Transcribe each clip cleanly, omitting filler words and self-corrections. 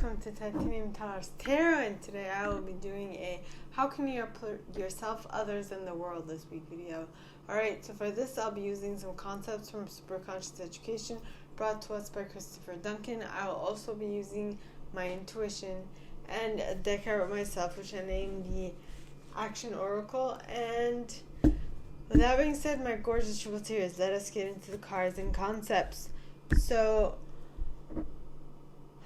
welcome to titaniumtalarstarot, and today I will be doing a how can you put yourself, others, and the world this week video. Alright, so for this I'll be using some concepts from Superconscious Education brought to us by Chris Duncan. I will also be using my intuition and a deck I wrote myself, which I named the Action Oracle. And with that being said, my gorgeous triple-tears, let us get into the cards and concepts. So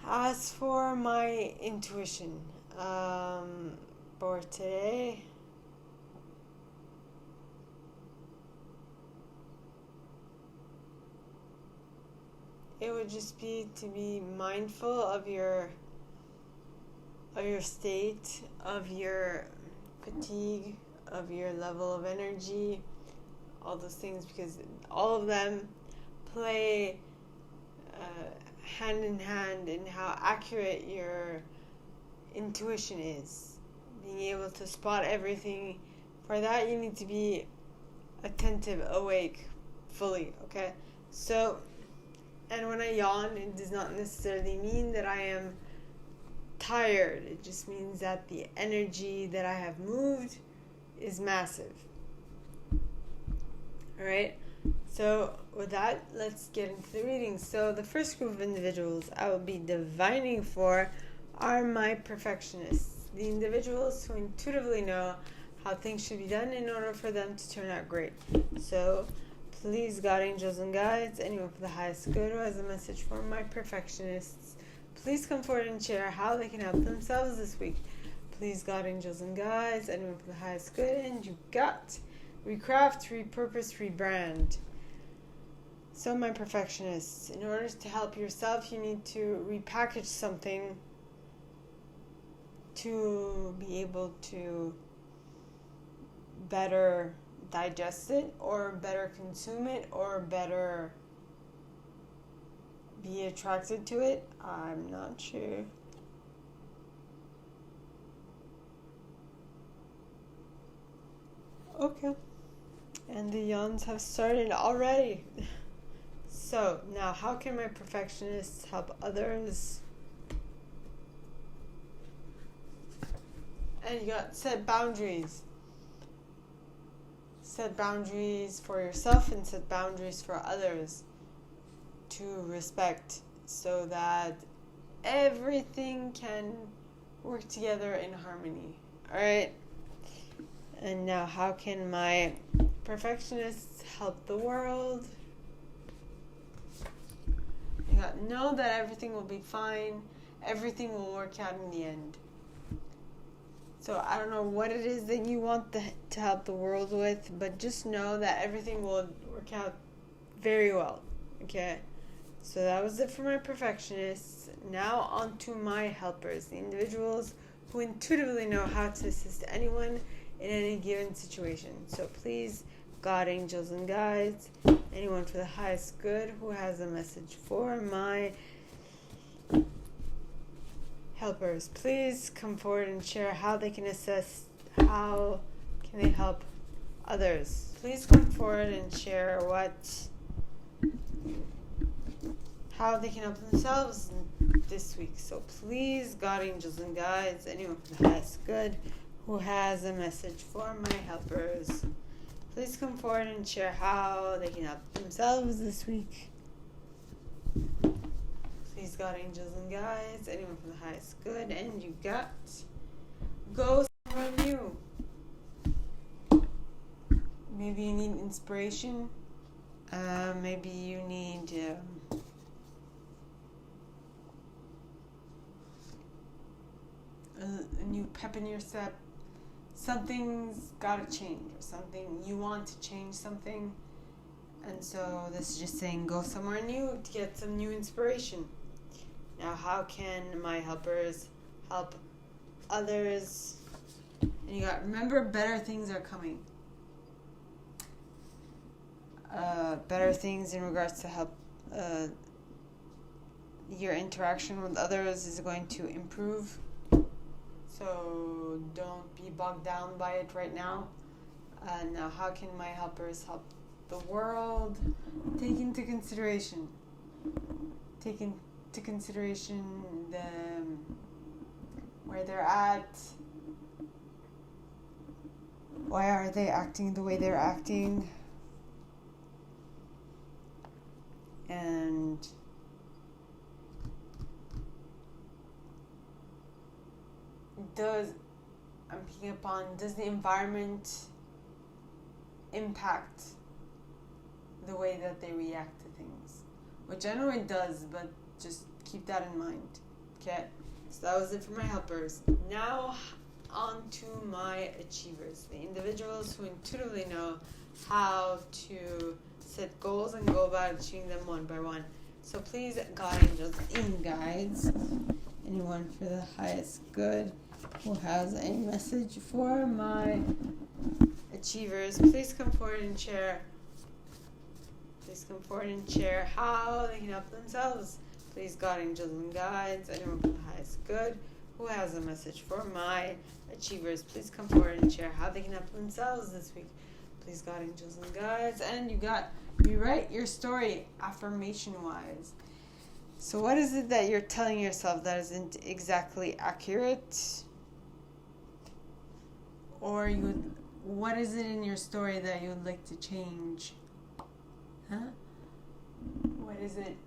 as for my intuition for today, it would just be to be mindful of your state, of your fatigue, of your level of energy, all those things, because all of them play hand in hand in how accurate your intuition is. Being able to spot everything, for that you need to be attentive, awake, fully, okay? So, and when I yawn, it does not necessarily mean that I am tired. It just means that the energy that I have moved is massive. Alright? So with that, let's get into the reading. So the first group of individuals I will be divining for are my perfectionists. The individuals who intuitively know how things should be done in order for them to turn out great. So please, God, angels, and guides, anyone for the highest good who has a message for my perfectionists, please come forward and share how they can help themselves this week. Please, God, angels, and guides, anyone for the highest good, and you got recraft, repurpose, rebrand. So my perfectionists, in order to help yourself, you need to repackage something to be able to better digest it, or better consume it, or better be attracted to it. I'm not sure. Okay. And the yawns have started already. So, now how can my perfectionists help others? And you got set boundaries. Set boundaries for yourself and set boundaries for others to respect, so that everything can work together in harmony. Alright? And now how can my perfectionists help the world? You got know that everything will be fine. Everything will work out in the end. So I don't know what it is that you want to help the world with, but just know that everything will work out very well. Okay? So that was it for my perfectionists. Now on to my helpers, the individuals who intuitively know how to assist anyone in any given situation. So please, God, angels, and guides, anyone for the highest good who has a message for my helpers, please come forward and share how they can assist, how can they help others. Please come forward and share how they can help themselves this week. So please, God, angels, and guides, anyone for the highest good who has a message for my helpers, please come forward and share how they can help themselves this week. Please, God, angels, and guides, anyone for the highest good, and you got go somewhere new. Maybe you need inspiration. Maybe you need a new pep in your step. Something's got to change, or something you want to change something, and so this is just saying go somewhere new to get some new inspiration. Now how can my helpers help others? And you got, remember, better things are coming. Better things in regards to help your interaction with others is going to improve. So don't be bogged down by it right now. Now how can my helpers help the world? Take into consideration the where they're at. Why are they acting the way they're acting? And I'm picking up on, does the environment impact the way that they react to things? Which I know it does, but just keep that in mind. Okay? So that was it for my helpers. Now on to my achievers, the individuals who intuitively know how to set goals and go about achieving them one by one. So please, God, angels, and guides, anyone for the highest good who has a message for my achievers, please come forward and share. Please come forward and share how they can help themselves. Please, God, angels, and guides, anyone for the highest good who has a message for my achievers, please come forward and share how they can help themselves this week. Please, God, angels, and guides. And you write your story affirmation-wise. So what is it that you're telling yourself that isn't exactly accurate? Or what is it in your story that you would like to change? Huh? What is it?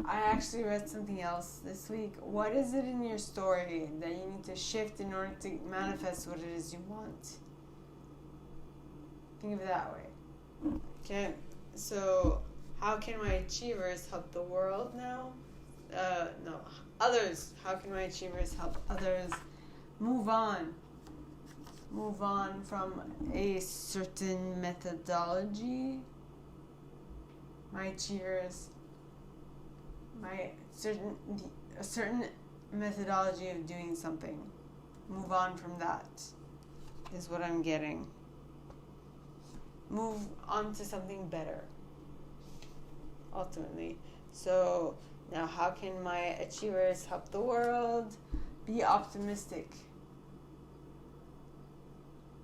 I actually read something else this week. What is it in your story that you need to shift in order to manifest what it is you want? Think of it that way. Okay, so how can my achievers help the world now? No, others. How can my achievers help others move on from a certain methodology? My achievers, a certain methodology of doing something. Move on from that is what I'm getting. Move on to something better, ultimately. So now how can my achievers help the world? Be optimistic.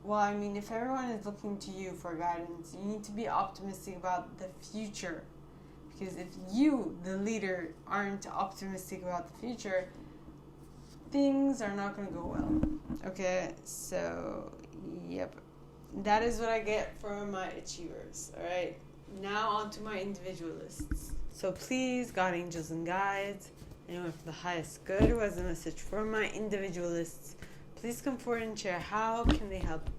Well, I mean, if everyone is looking to you for guidance, you need to be optimistic about the future. Because if you, the leader, aren't optimistic about the future, things are not going to go well. Okay, so, yep. That is what I get for my achievers. Alright, now on to my individualists. So please, God, angels, and guides, anyone for the highest good who has a message for my individualists, please come forward and share how can they help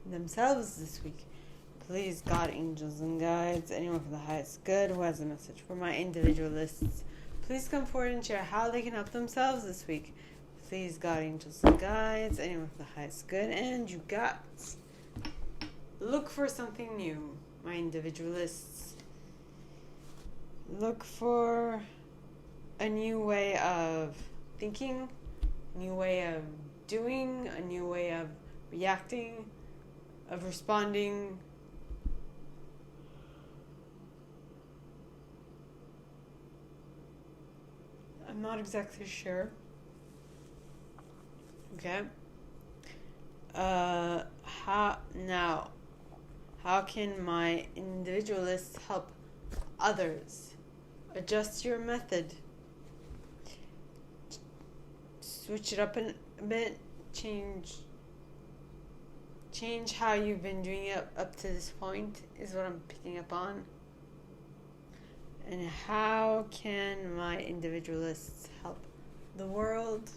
themselves this week. Please, God, angels, and guides, anyone for the highest good who has a message for my individualists, please come forward and share how they can help themselves this week. Please, God, angels, and guides, anyone for the highest good. And you got. Look for something new, my individualists. Look for a new way of thinking, a new way of doing, a new way of reacting, of responding. I'm not exactly sure. Okay. How can my individualists help others? Adjust your method. Switch it up a bit. Change how you've been doing it up to this point is what I'm picking up on. And how can my individualists help the world?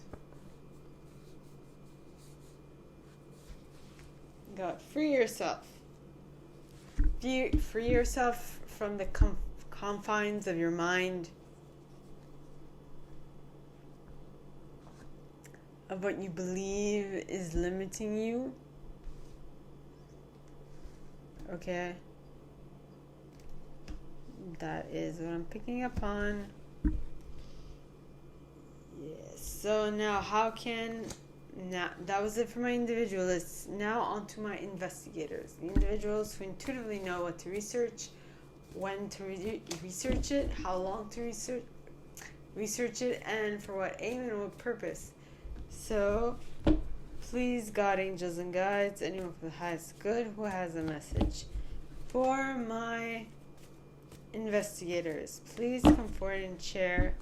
God, free yourself. Free yourself from the confines of your mind, of what you believe is limiting you. Okay? That is what I'm picking up on. Yes. So now that was it for my individualists. Now on to my investigators. The individuals who intuitively know what to research, when to research it, how long to research it, and for what aim and what purpose. So, please, God, angels, and guides, anyone for the highest good who has a message for my investigators, please come forward and share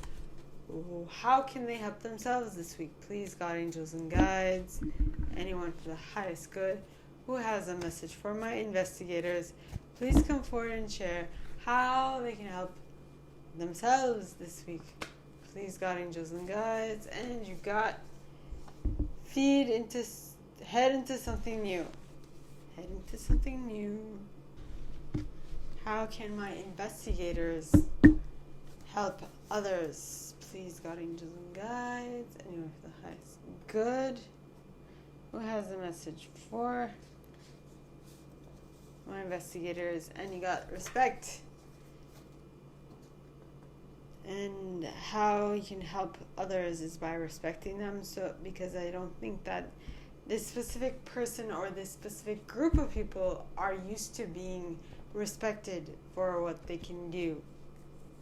how can they help themselves this week? Please, God, angels, and guides, anyone for the highest good who has a message for my investigators, please come forward and share how they can help themselves this week. Please, God, angels, and guides. And you got head into something new. Head into something new. How can my investigators help others? Please, God, angels, and guides, anyone for the highest good who has a message for my investigators. And you got respect. And how you can help others is by respecting them. So, because I don't think that this specific person or this specific group of people are used to being respected for what they can do.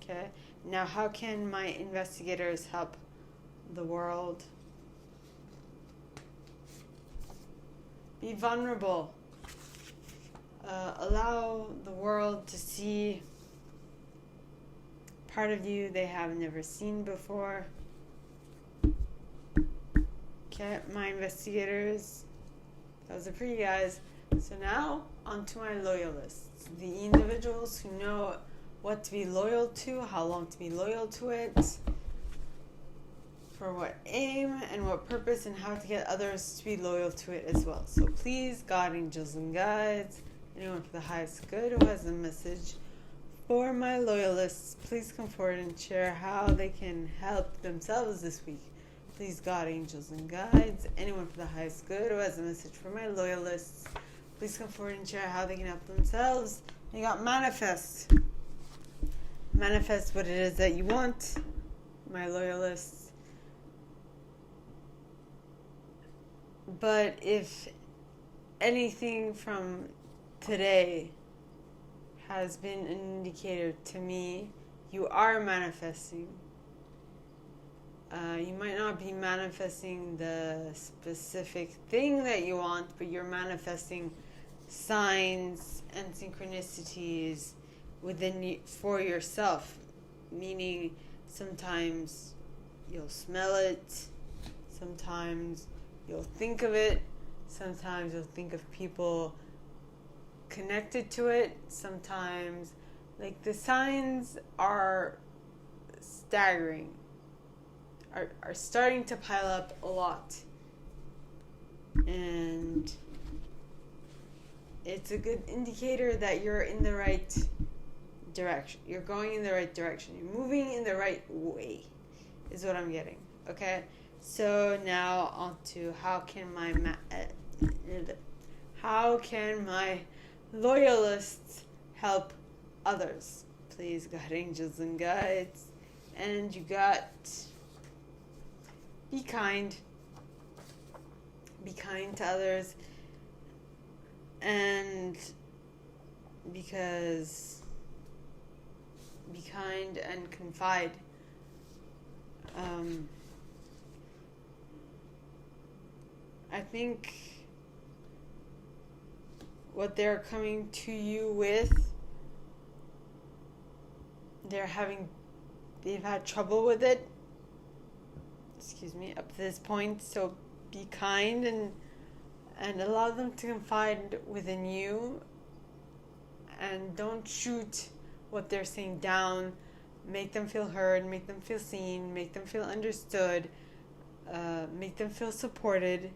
Okay? Now, how can my investigators help the world? Be vulnerable. Allow the world to see part of you they have never seen before. Okay, my investigators. Those are pretty guys. So now, on to my loyalists. The individuals who know what to be loyal to, how long to be loyal to it, for what aim and what purpose, and how to get others to be loyal to it as well. So please, God, angels, and guides, anyone for the highest good who has a message for my loyalists, please come forward and share how they can help themselves this week. Please, God, angels, and guides, anyone for the highest good who has a message for my loyalists, please come forward and share how they can help themselves. You got manifest. Manifest what it is that you want, my loyalists. But if anything from today has been an indicator to me, you are manifesting. You might not be manifesting the specific thing that you want, but you're manifesting signs and synchronicities within you, for yourself. Meaning, sometimes you'll smell it, sometimes you'll think of it, sometimes you'll think of people connected to it. Sometimes, like, the signs are staggering, are starting to pile up a lot, and it's a good indicator that you're in the right direction. You're going in the right direction. You're moving in the right way, is what I'm getting. Okay, so now on to how can my loyalists help others? Please, God, angels, and guides. And you got be kind. Be kind to others. And because be kind and confide. I think what they're coming to you with, they've had trouble with it, up to this point. So be kind and allow them to confide within you, and don't shoot what they're saying down. Make them feel heard, make them feel seen, make them feel understood, make them feel supported.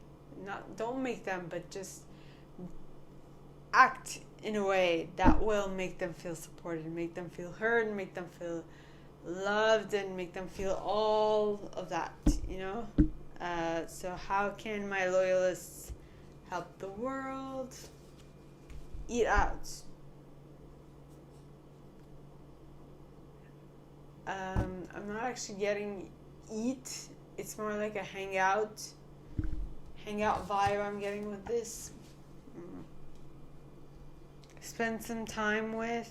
Don't make them, but just act in a way that will make them feel supported, make them feel heard, make them feel loved, and make them feel all of that, So how can my loyalists help the world? Eat out. I'm not actually getting eat. It's more like a hangout vibe I'm getting with this. Spend some time with,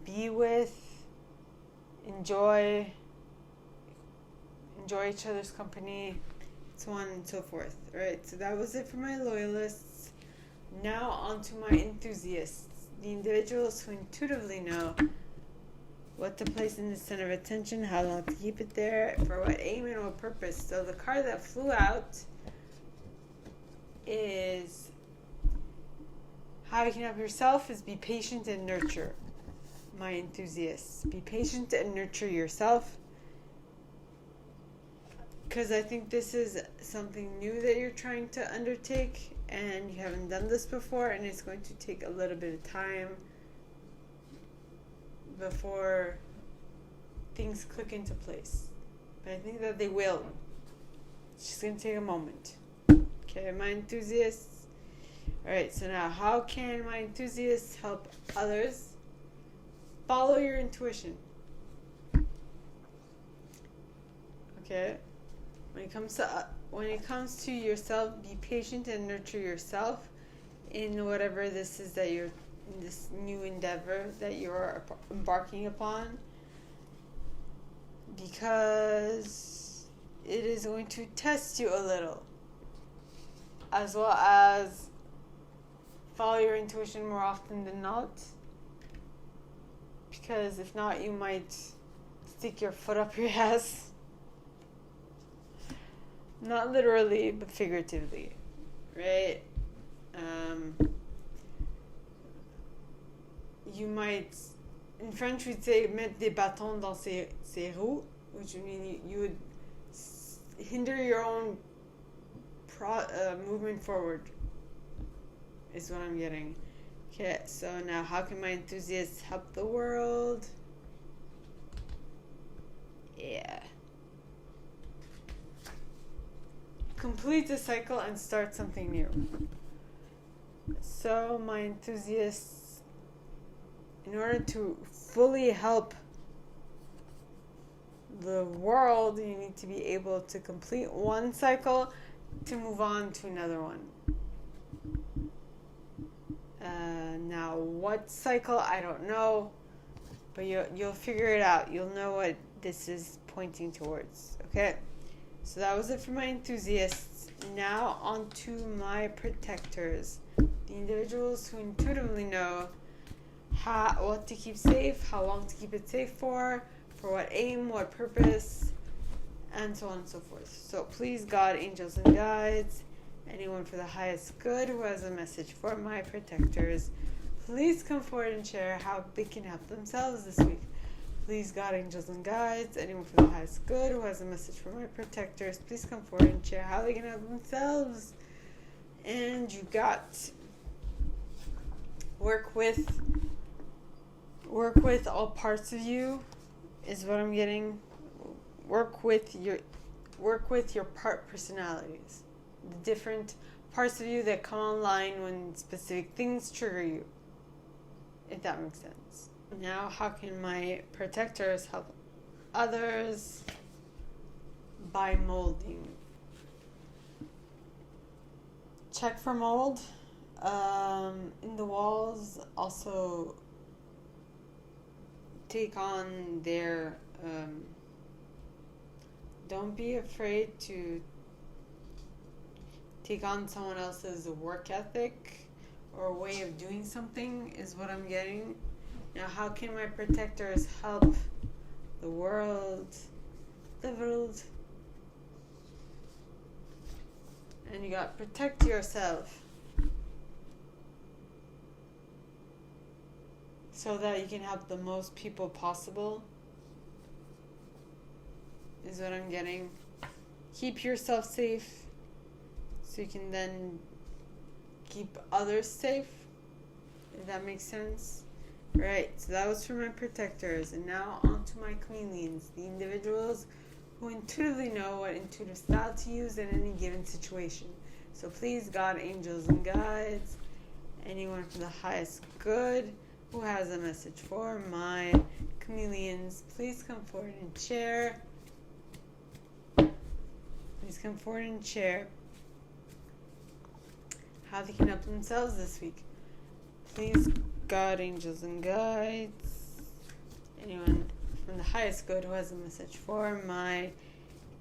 be with, enjoy each other's company, so on and so forth. Right, so that was it for my loyalists. Now on to my enthusiasts, the individuals who intuitively know what to place in the center of attention, how long to keep it there, for what aim and what purpose. So the card that flew out is how you can help yourself is be patient and nurture. My enthusiasts, be patient and nurture yourself, because I think this is something new that you're trying to undertake and you haven't done this before, and it's going to take a little bit of time before things click into place. But I think that they will. It's just going to take a moment. Okay, my enthusiasts. Alright, so now how can my enthusiasts help others? Follow your intuition. Okay? When it comes to yourself, be patient and nurture yourself in whatever this is that you're in this new endeavor that you're embarking upon, because it is going to test you a little, as well as follow your intuition more often than not, because if not, you might stick your foot up your ass. Not literally, but figuratively, right? You might, in French we'd say, mettre des bâtons dans ses roues, which would mean you would hinder your own movement forward, is what I'm getting. Okay, so now how can my enthusiasts help the world? Yeah. Complete the cycle and start something new. So my enthusiasts, in order to fully help the world, you need to be able to complete one cycle to move on to another one. Now what cycle, I don't know, but you'll figure it out. You'll know what this is pointing towards. Okay, so that was it for my enthusiasts. Now on to my protectors, the individuals who intuitively know what to keep safe, how long to keep it safe for what aim, what purpose, and so on and so forth. So please, God, angels, and guides, anyone for the highest good who has a message for my protectors, please come forward and share how they can help themselves this week. Please, God, angels, and guides, anyone for the highest good who has a message for my protectors, please come forward and share how they can help themselves. And you got work with all parts of you is what I'm getting. Work with your part personalities, the different parts of you that come online when specific things trigger you, if that makes sense. Now, how can my protectors help others? By molding. Check for mold in the walls. Also take on their don't be afraid to take on someone else's work ethic or way of doing something is what I'm getting. Now, how can my protectors help the world? And you got protect yourself so that you can help the most people possible is what I'm getting. Keep yourself safe so you can then keep others safe, if that makes sense. Right, so that was for my protectors. And now on to my chameleons, the individuals who intuitively know what intuitive style to use in any given situation. So please, God, angels, and guides, anyone from the highest good who has a message for my chameleons, please come forward and share. Please come forward and share how they can help themselves this week. Please, God, angels, and guides, anyone from the highest good who has a message for my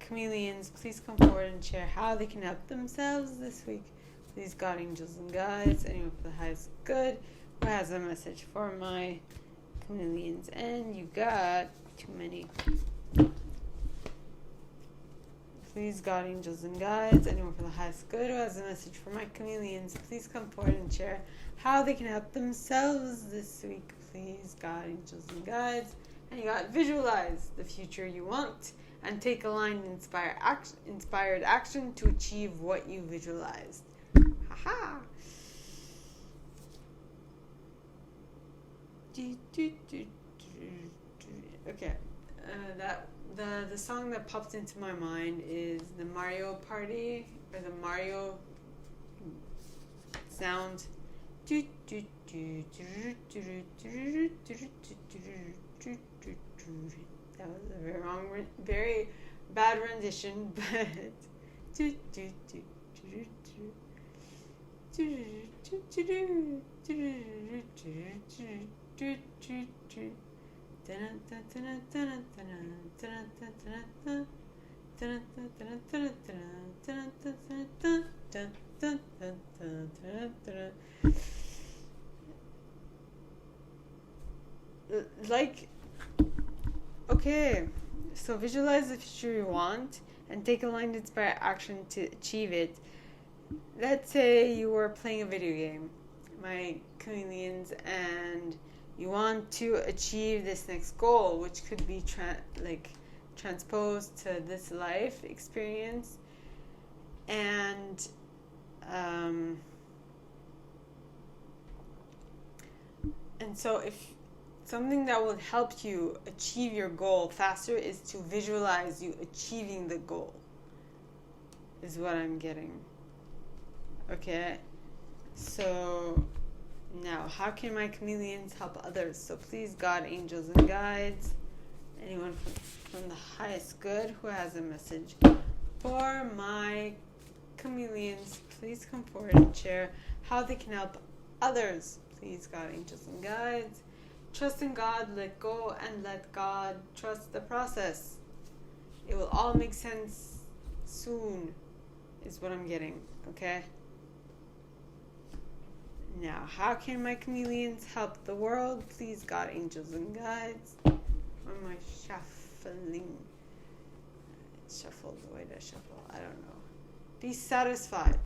chameleons, please come forward and share how they can help themselves this week. Please, God, angels, and guides, anyone from the highest good who has a message for my chameleons, and you got too many. Please, God, angels, and guides, anyone for the highest good who has a message for my chameleons, please come forward and share how they can help themselves this week. Please, God, angels, and guides. And you got visualize the future you want and take aligned inspired action to achieve what you visualized. Haha! Okay, the song that popped into my mind is the Mario Party, or the Mario sound. That was a very bad rendition, but like, okay, so visualize the future you want and take aligned inspired action to achieve it. Let's say you were playing a video game, my chameleons, and you want to achieve this next goal, which could be transposed to this life experience, and so if something that will help you achieve your goal faster is to visualize you achieving the goal, is what I'm getting. Okay, so now how can my chameleons help others? So please, God, angels, and guides, anyone from the highest good who has a message for my chameleons, please come forward and share how they can help others. Please, God, angels, and guides. Trust in God, let go, and let God. Trust the process. It will all make sense soon, is what I'm getting, okay? Now, how can my chameleons help the world? Please, God, angels, and guides. Or am I shuffling? It's shuffled the way to shuffle. I don't know. Be satisfied.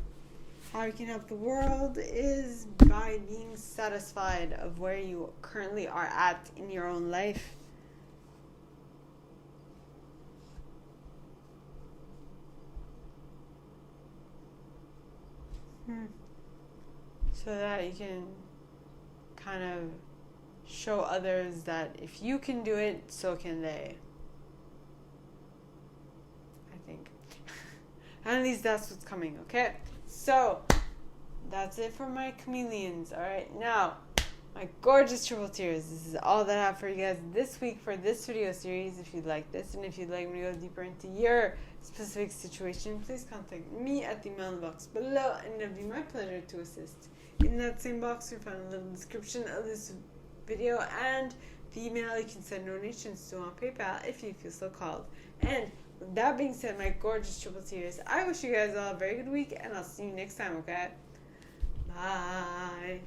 How you can help the world is by being satisfied of where you currently are at in your own life. So that you can kind of show others that if you can do it, so can they. I think. At least that's what's coming, okay? So, that's it for my chameleons. Alright, now, my gorgeous triple tears. This is all that I have for you guys this week for this video series. If you'd like this, and if you'd like me to go deeper into your specific situation, please contact me at the email in the box below, and it'll be my pleasure to assist. In that same box, you'll find a little description of this video and the email you can send donations to on PayPal if you feel so called. And with that being said, my gorgeous triple tears, I wish you guys all a very good week, and I'll see you next time, okay? Bye.